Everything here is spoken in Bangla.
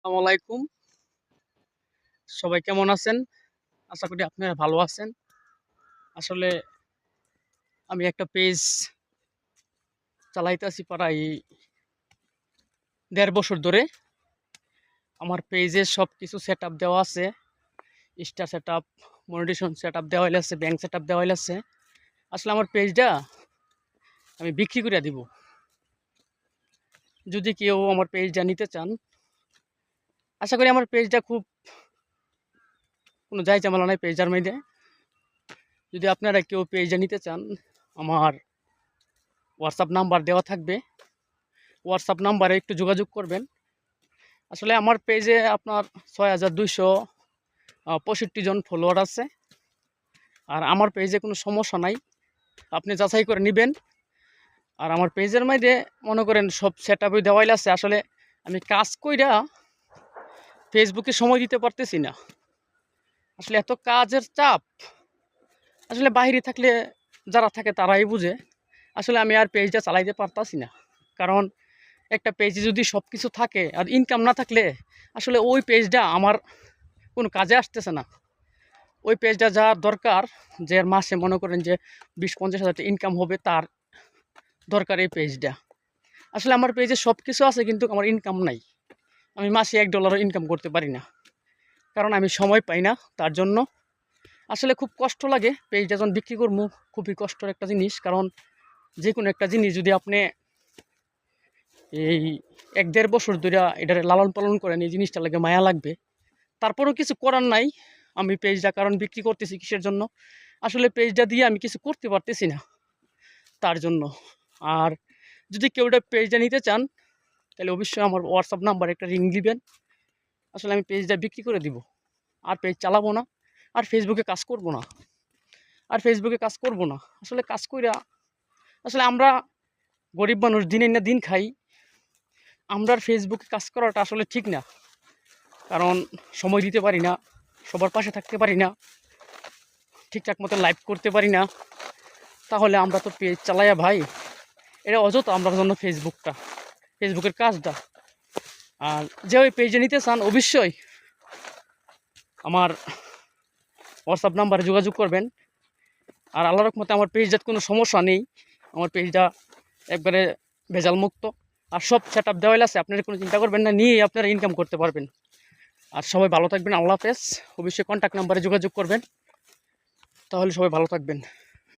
আসসালামু আলাইকুম। সবাই কেমন আছেন? আশা করি আপনারা ভালো আছেন। আসলে আমি একটা পেজ চালাইতেছি প্রায় ১.৫ বছর ধরে। আমার পেজে সবকিছু সেটআপ দেওয়া আছে। স্টার সেটআপ, মনিটাইজেশন সেটআপ দেওয়া হইছে, ব্যাংক সেটআপ দেওয়া হইছে। আসলে আমার পেজটা আমি বিক্রি করে দিব। যদি কেউ আমার পেজটা নিতে চান, আশা করি আমার পেজটা খুব কোনো যাই ঝামেলা নাই পেজটার মধ্যে। যদি আপনারা কেউ পেজটা নিতে চান, আমার হোয়াটসঅ্যাপ নাম্বার দেওয়া থাকবে। হোয়াটসঅ্যাপ নাম্বারে একটু যোগাযোগ করবেন। আসলে আমার পেজে আপনার ৬,২৬৫ জন ফলোয়ার আছে। আর আমার পেজে কোনো সমস্যা নাই, আপনি যাচাই করে নেবেন। আর আমার পেজের মধ্যে মনে করেন সব সেট আপই দেওয়াই আছে। আসলে আমি কাজ কইরা ফেসবুকে সময় দিতে পারতেছি না। আসলে এত কাজের চাপ, আসলে বাইরে থাকলে যারা থাকে তারাই বুঝে। আসলে আমি আর পেজটা চালাইতে পারতাছি না, কারণ একটা পেজে যদি সব কিছু থাকে আর ইনকাম না থাকলে আসলে ওই পেজটা আমার কোনো কাজে আসতেছে না। ওই পেজটা যার দরকার, যে মাসে মনে করেন যে ২০-৫০ হাজার টাকা ইনকাম হবে, তার দরকার এই পেজটা। আসলে আমার পেজে সব কিছু আছে কিন্তু আমার ইনকাম নাই। আমি মাসে $১ ইনকাম করতে পারি না, কারণ আমি সময় পাই না তার জন্য। আসলে খুব কষ্ট লাগে পেজটা যখন বিক্রি করবো, খুবই কষ্টের একটা জিনিস। কারণ যে কোনো একটা জিনিস যদি আপনি এই ১-১.৫ বছর ধরে এটার লালন পালন করেন, এই জিনিসটা লাগে মায়া লাগবে। তারপরেও কিছু করার নাই। আমি পেজটা কারণ বিক্রি করতেছি কিসের জন্য, আসলে পেজটা দিয়ে আমি কিছু করতে পারতেছি না তার জন্য। আর যদি কেউ এটা পেজটা নিতে চান, তাহলে অবশ্যই আমার হোয়াটসঅ্যাপ নাম্বার একটা রিং দিবেন। আসলে আমি পেজটা বিক্রি করে দিব, আর পেজ চালাবো না, আর ফেসবুকে কাজ করব না, আসলে কাজ কইরা আসলে আমরা গরিব মানুষ, দিনে না দিন খাই। আমরা আর ফেসবুকে কাজ করাটা আসলে ঠিক না, কারণ সময় দিতে পারি না, সবার পাশে থাকতে পারি না, ঠিকঠাক মতো লাইভ করতে পারি না। তাহলে আমরা তো পেজ চালাইয়া ভাই, এটা অযথা আমরা জন্য ফেসবুকের কাজটা। আর যে ওই পেজে নিতে চান অবশ্যই আমার হোয়াটসঅ্যাপ নাম্বারে যোগাযোগ করবেন। আর আল্লাহর রহমতে আমার পেজটার কোনো সমস্যা নেই। আমার পেজটা একবারে ভেজাল মুক্ত, আর সব সেট আপ দেওয়া আছে। আপনারা কোনো চিন্তা করবেন না, নিয়ে আপনারা ইনকাম করতে পারবেন। আর সবাই ভালো থাকবেন। আল্লাহ হাফেজ। অবশ্যই কন্ট্যাক্ট নাম্বারে যোগাযোগ করবেন, তাহলে সবাই ভালো থাকবেন।